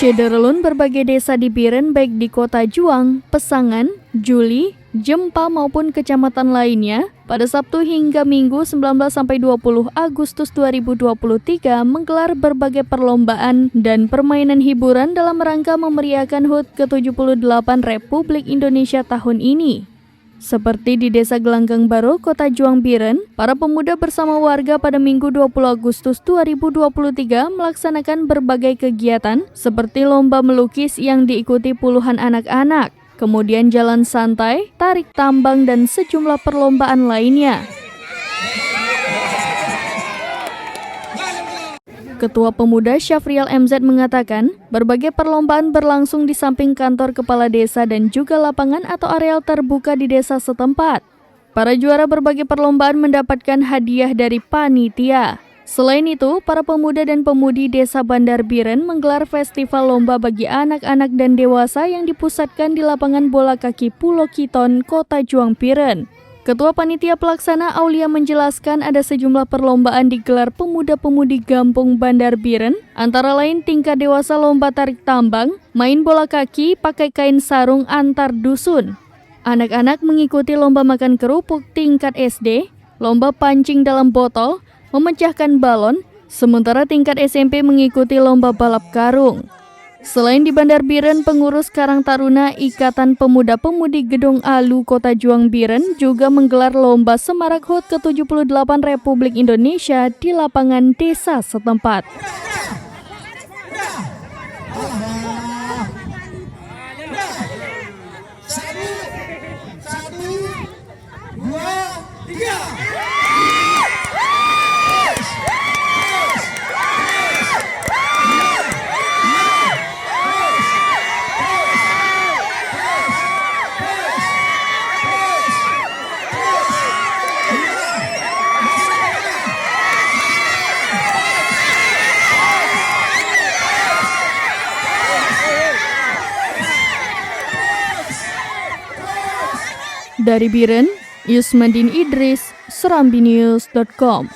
Syederlun berbagai desa di Biren baik di Kota Juang, Pesangan, Juli, Jempa maupun kecamatan lainnya pada Sabtu hingga Minggu 19-20 Agustus 2023 menggelar berbagai perlombaan dan permainan hiburan dalam rangka memeriahkan HUT ke-78 Republik Indonesia tahun ini. Seperti di Desa Gelanggang Baru, Kota Juang Biren, para pemuda bersama warga pada Minggu 20 Agustus 2023 melaksanakan berbagai kegiatan seperti lomba melukis yang diikuti puluhan anak-anak, kemudian jalan santai, tarik tambang, dan sejumlah perlombaan lainnya. Ketua Pemuda Syafrial MZ mengatakan, berbagai perlombaan berlangsung di samping kantor kepala desa dan juga lapangan atau areal terbuka di desa setempat. Para juara berbagai perlombaan mendapatkan hadiah dari panitia. Selain itu, para pemuda dan pemudi desa Bandar Biren menggelar festival lomba bagi anak-anak dan dewasa yang dipusatkan di lapangan bola kaki Pulau Kiton, Kota Juang Biren. Ketua Panitia Pelaksana Aulia menjelaskan ada sejumlah perlombaan digelar pemuda-pemudi Gampung Bandar Biren, antara lain tingkat dewasa lomba tarik tambang, main bola kaki pakai kain sarung antar dusun. Anak-anak mengikuti lomba makan kerupuk tingkat SD, lomba pancing dalam botol, memecahkan balon, sementara tingkat SMP mengikuti lomba balap karung. Selain di Bandar Biren, pengurus Karang Taruna Ikatan Pemuda-Pemudi Gedong Alu Kota Juang Biren juga menggelar lomba semarak HUT ke-78 Republik Indonesia di lapangan desa setempat. Satu, dua, tiga. Dari Biren, Yusmandin Idris, serambinews.com.